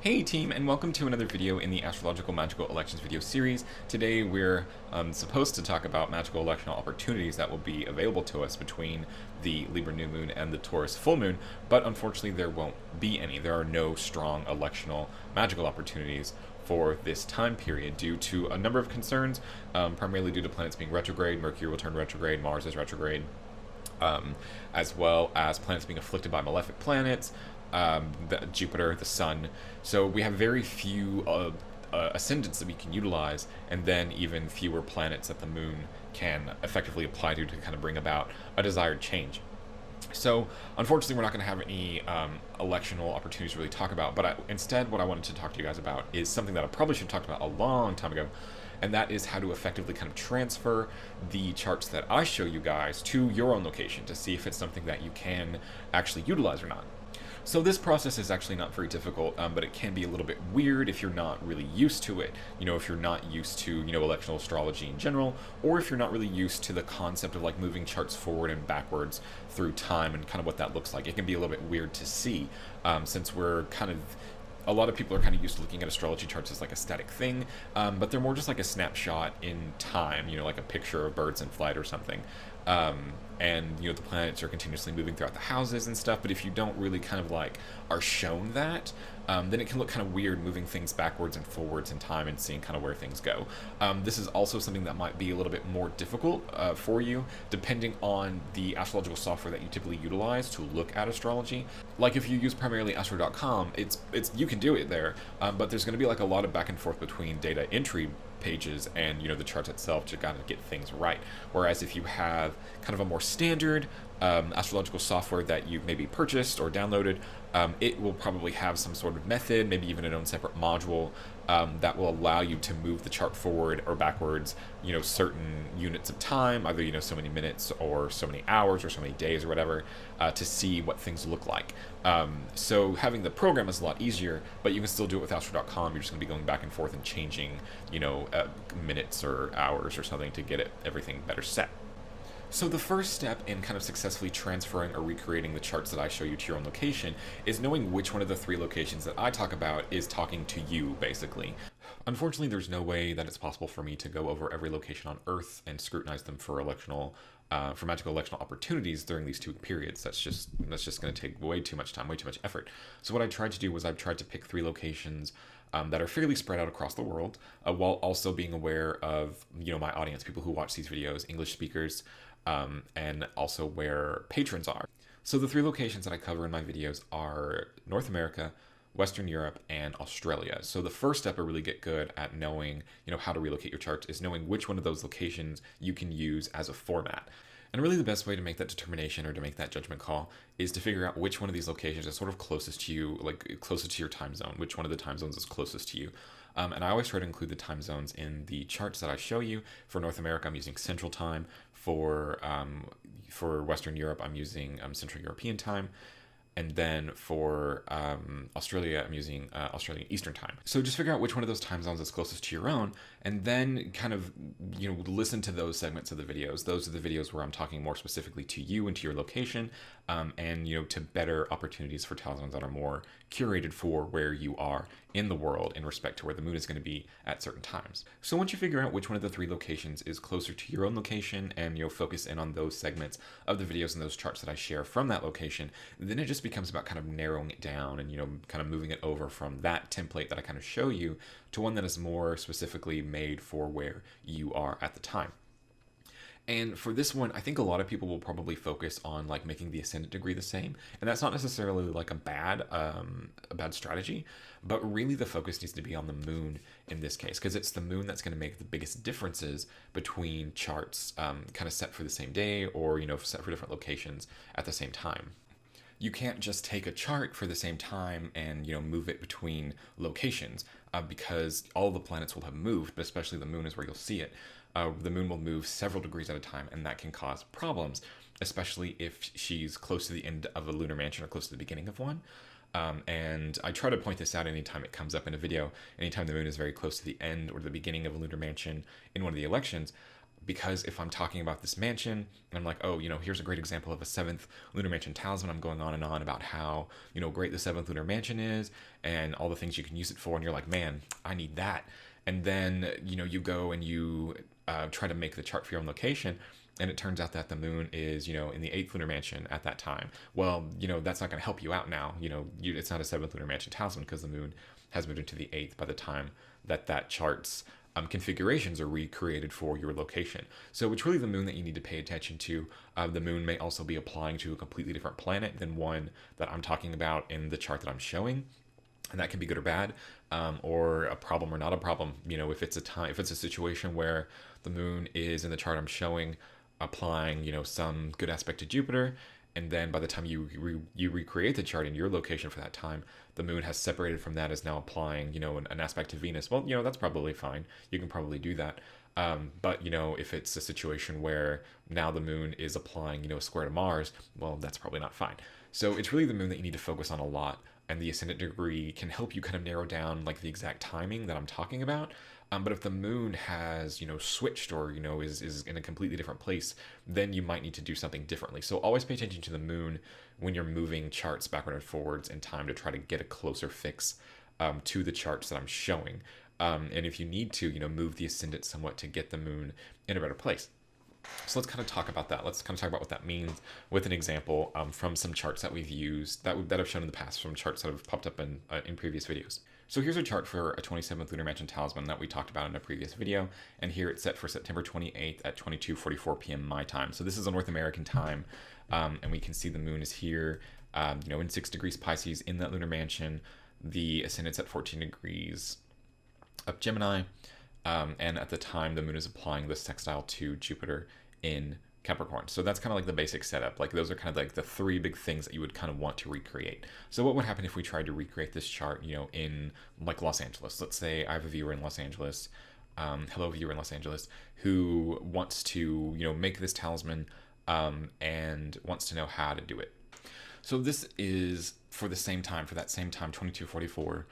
Hey team, and welcome to another video in the Astrological Magical Elections video series. Today we're supposed to talk about magical electional opportunities that will be available to us between the Libra new moon and the Taurus full moon, but unfortunately there won't be any. There are no strong electional magical opportunities for this time period due to a number of concerns, primarily due to planets being retrograde. Mercury will turn retrograde, Mars is retrograde, as well as planets being afflicted by malefic planets, Jupiter, the Sun. So we have very few ascendants that we can utilize, and then even fewer planets that the Moon can effectively apply to kind of bring about a desired change. So, unfortunately, we're not going to have any electional opportunities to really talk about, but instead what I wanted to talk to you guys about is something that I probably should have talked about a long time ago, and that is how to effectively kind of transfer the charts that I show you guys to your own location to see if it's something that you can actually utilize or not. So this process is actually not very difficult, but it can be a little bit weird if you're not really used to it. If you're not used to, electional astrology in general, or if you're not really used to the concept of like moving charts forward and backwards through time and kind of what that looks like. It can be a little bit weird to see, since we're kind of a lot of people are kind of used to looking at astrology charts as like a static thing, but they're more just like a snapshot in time, like a picture of birds in flight or something. And the planets are continuously moving throughout the houses and stuff, but if you don't really kind of like are shown that, then it can look kind of weird moving things backwards and forwards in time and seeing kind of where things go. This is also something that might be a little bit more difficult for you, depending on the astrological software that you typically utilize to look at astrology. Like if you use primarily astro.com, it's you can do it there, but there's going to be like a lot of back and forth between data entry pages and the chart itself to kind of get things right. Whereas if you have kind of a more standard astrological software that you've maybe purchased or downloaded, it will probably have some sort of method, maybe even an own separate module that will allow you to move the chart forward or backwards, certain units of time, either so many minutes or so many hours or so many days or whatever, to see what things look like. So having the program is a lot easier, but you can still do it with astro.com. You're just going to be going back and forth and changing, minutes or hours or something to get everything better set. So the first step in kind of successfully transferring or recreating the charts that I show you to your own location is knowing which one of the three locations that I talk about is talking to you, basically. Unfortunately, there's no way that it's possible for me to go over every location on Earth and scrutinize them for magical electional opportunities during these two periods. That's just going to take way too much time, way too much effort. So what I tried to do was I tried to pick three locations that are fairly spread out across the world, while also being aware of my audience, people who watch these videos, English speakers, and also where patrons are. So the three locations that I cover in my videos are North America, Western Europe, and Australia. So the first step to really get good at knowing, how to relocate your charts is knowing which one of those locations you can use as a format. And really the best way to make that determination or to make that judgment call is to figure out which one of these locations is sort of closest to you, like closest to your time zone, which one of the time zones is closest to you. And I always try to include the time zones in the charts that I show you. For North America, I'm using Central Time. For Western Europe, I'm using Central European Time. And then for Australia, I'm using Australian Eastern Time. So just figure out which one of those time zones is closest to your own, and then kind of, listen to those segments of the videos. Those are the videos where I'm talking more specifically to you and to your location, and, to better opportunities for talismans that are more curated for where you are in the world in respect to where the moon is going to be at certain times. So once you figure out which one of the three locations is closer to your own location and focus in on those segments of the videos and those charts that I share from that location, then it just becomes about kind of narrowing it down and kind of moving it over from that template that I kind of show you to one that is more specifically made for where you are at the time. And for this one, I think a lot of people will probably focus on like making the ascendant degree the same, and that's not necessarily like a bad strategy, but really the focus needs to be on the moon in this case, because it's the moon that's going to make the biggest differences between charts kind of set for the same day or set for different locations at the same time. You can't just take a chart for the same time and move it between locations, because all the planets will have moved, but especially the moon is where you'll see it. The moon will move several degrees at a time, and that can cause problems, especially if she's close to the end of a lunar mansion or close to the beginning of one. And I try to point this out anytime it comes up in a video. Anytime the moon is very close to the end or the beginning of a lunar mansion in one of the elections, because if I'm talking about this mansion, and I'm like, oh, here's a great example of a 7th lunar mansion talisman. I'm going on and on about how, great the 7th lunar mansion is and all the things you can use it for. And you're like, man, I need that. And then, you go and you try to make the chart for your own location. And it turns out that the moon is, in the 8th lunar mansion at that time. Well, that's not going to help you out now. It's not a 7th lunar mansion talisman because the moon has moved into the 8th by the time that chart's configurations are recreated for your location. So it's really the moon that you need to pay attention to. The moon may also be applying to a completely different planet than one that I'm talking about in the chart that I'm showing. And that can be good or bad, or a problem or not a problem. If it's a situation where the moon is in the chart I'm showing, applying, some good aspect to Jupiter, and then by the time you recreate the chart in your location for that time, the moon has separated from that, is now applying, an aspect to Venus. Well, that's probably fine. You can probably do that. But, if it's a situation where now the moon is applying, a square to Mars, well, that's probably not fine. So it's really the moon that you need to focus on a lot. And the ascendant degree can help you kind of narrow down like the exact timing that I'm talking about. But if the moon has, switched or, is in a completely different place, then you might need to do something differently. So always pay attention to the moon when you're moving charts backward and forwards in time to try to get a closer fix to the charts that I'm showing. And if you need to, move the ascendant somewhat to get the moon in a better place. So let's kind of talk about that. Let's kind of talk about what that means with an example from some charts that we've used, that I've shown in the past, from charts that have popped up in previous videos. So here's a chart for a 27th Lunar Mansion talisman that we talked about in a previous video, and here it's set for September 28th at 22:44 p.m. my time. So this is a North American time, and we can see the moon is here, in 6 degrees Pisces in that Lunar Mansion. The ascendant's at 14 degrees of Gemini, and at the time the moon is applying the sextile to Jupiter in Capricorn. So that's kind of like the basic setup. Like those are kind of like the 3 big things that you would kind of want to recreate. So what would happen if we tried to recreate this chart, in like Los Angeles? Let's say I have a viewer in Los Angeles, hello viewer in Los Angeles, who wants to, make this talisman and wants to know how to do it. So this is for that same time, 22:44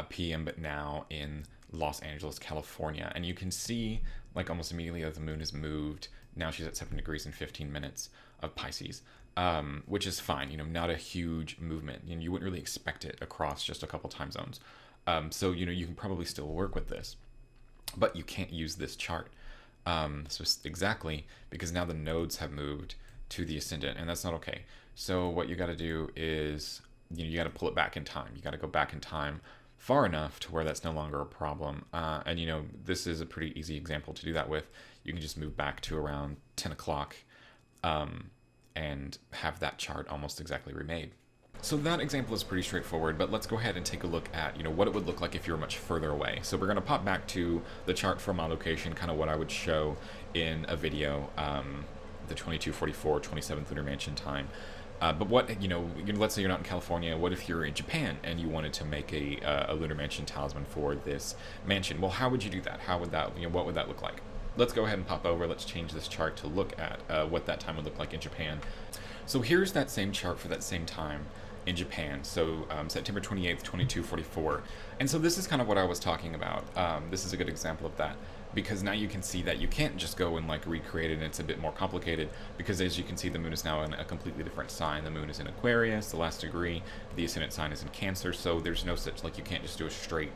p.m., but now in Los Angeles, California. And you can see like almost immediately that the moon has moved. Now she's at 7 degrees and 15 minutes of Pisces, which is fine, not a huge movement. You wouldn't really expect it across just a couple time zones. So, you can probably still work with this, but you can't use this chart. Exactly, because now the nodes have moved to the ascendant, and that's not okay. So what you got to do is, you got to pull it back in time. You got to go back in time far enough to where that's no longer a problem. And this is a pretty easy example to do that with. You can just move back to around 10 o'clock and have that chart almost exactly remade. So that example is pretty straightforward, but let's go ahead and take a look at, what it would look like if you're much further away. So we're going to pop back to the chart from my location, kind of what I would show in a video, the 22:44, 27th Lunar Mansion time. But what, let's say you're not in California. What if you're in Japan and you wanted to make a Lunar Mansion talisman for this mansion? Well, how would you do that? How would that, what would that look like? Let's go ahead and pop over. Let's change this chart to look at what that time would look like in Japan. So here's that same chart for that same time in Japan. So September 28th, 22:44. And so this is kind of what I was talking about. This is a good example of that, because now you can see that you can't just go and like recreate it, and it's a bit more complicated, because as you can see, the moon is now in a completely different sign. The moon is in Aquarius, the last degree, the ascendant sign is in Cancer, so there's no such, like, you can't just do a straight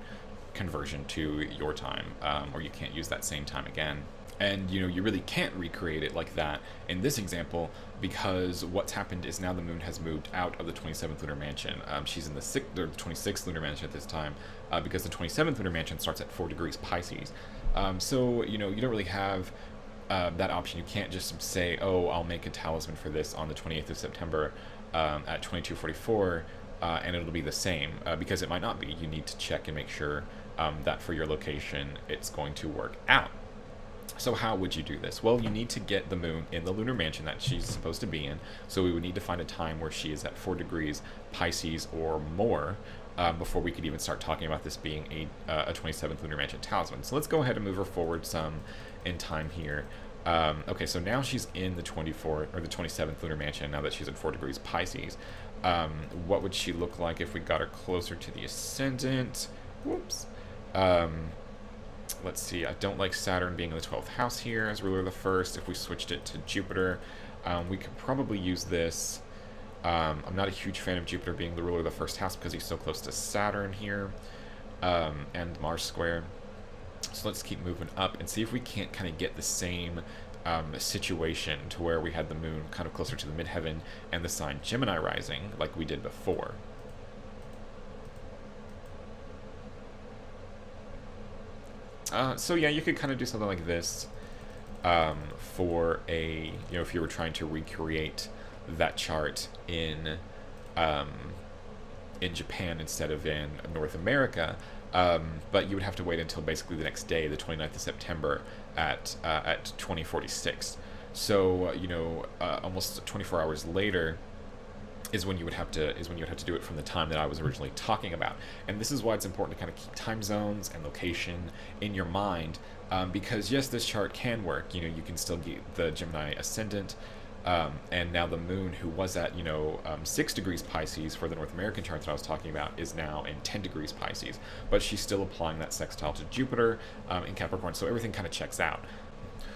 conversion to your time, or you can't use that same time again. And you really can't recreate it like that in this example, because what's happened is now the moon has moved out of the 27th Lunar Mansion. She's in the 26th Lunar Mansion at this time, because the 27th Lunar Mansion starts at 4 degrees Pisces. So you don't really have that option. You can't just say, oh, I'll make a talisman for this on the 28th of September at 22:44, and it'll be the same, because it might not be. You need to check and make sure that for your location it's going to work out. So how would you do this? Well, you need to get the moon in the Lunar Mansion that she's supposed to be in. So we would need to find a time where she is at 4 degrees Pisces or more, before we could even start talking about this being a 27th Lunar Mansion talisman. So let's go ahead and move her forward some in time here. Okay, so now she's in the 27th Lunar Mansion, now that she's at 4 degrees Pisces. What would she look like if we got her closer to the ascendant? Whoops. let's see, I don't like Saturn being in the 12th house here as ruler of the first. If we switched it to Jupiter, we could probably use this. I'm not a huge fan of Jupiter being the ruler of the first house because he's so close to Saturn here, and Mars square. So let's keep moving up and see if we can't kind of get the same situation to where we had the moon kind of closer to the midheaven and the sign Gemini rising like we did before. So yeah, you could kind of do something like this for a, if you were trying to recreate that chart in Japan instead of in North America, but you would have to wait until basically the next day, the 29th of September at 2046. So almost 24 hours later is when you would have to do it from the time that I was originally talking about. And this is why it's important to kind of keep time zones and location in your mind, because yes, this chart can work. You can still get the Gemini ascendant, and now the moon, who was at 6 degrees Pisces for the North American chart that I was talking about, is now in 10 degrees Pisces, but she's still applying that sextile to Jupiter in Capricorn, so everything kind of checks out.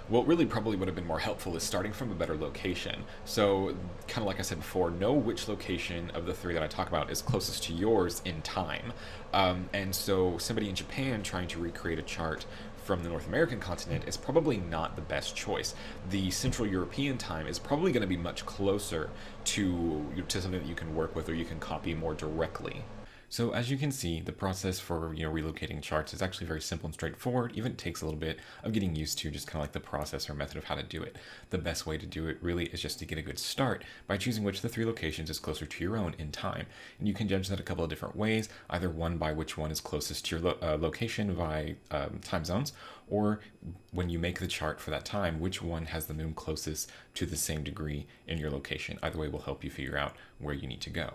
What really probably would have been more helpful is starting from a better location. So, kind of like I said before, know which location of the three that I talk about is closest to yours in time. And so somebody in Japan trying to recreate a chart from the North American continent is probably not the best choice. The Central European time is probably going to be much closer to something that you can work with or you can copy more directly. So as you can see, the process for relocating charts is actually very simple and straightforward. Even it takes a little bit of getting used to, just kind of like the process or method of how to do it. The best way to do it really is just to get a good start by choosing which of the three locations is closer to your own in time. And you can judge that a couple of different ways, either one by which one is closest to your location by time zones, or when you make the chart for that time, which one has the moon closest to the same degree in your location. Either way will help you figure out where you need to go.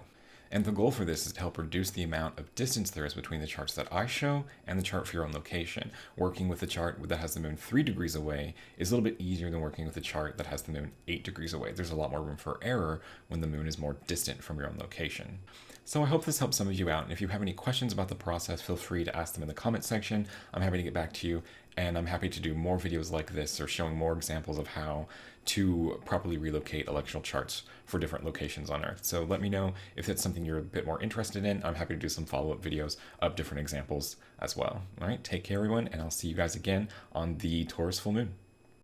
And the goal for this is to help reduce the amount of distance there is between the charts that I show and the chart for your own location. Working with the chart that has the moon 3 degrees away is a little bit easier than working with a chart that has the moon 8 degrees away. There's a lot more room for error when the moon is more distant from your own location. So I hope this helps some of you out, and if you have any questions about the process, feel free to ask them in the comment section. I'm happy to get back to you, and I'm happy to do more videos like this or showing more examples of how to properly relocate electional charts for different locations on Earth. So let me know if that's something you're a bit more interested in. I'm happy to do some follow-up videos of different examples as well. All right, take care everyone, and I'll see you guys again on the Taurus full moon.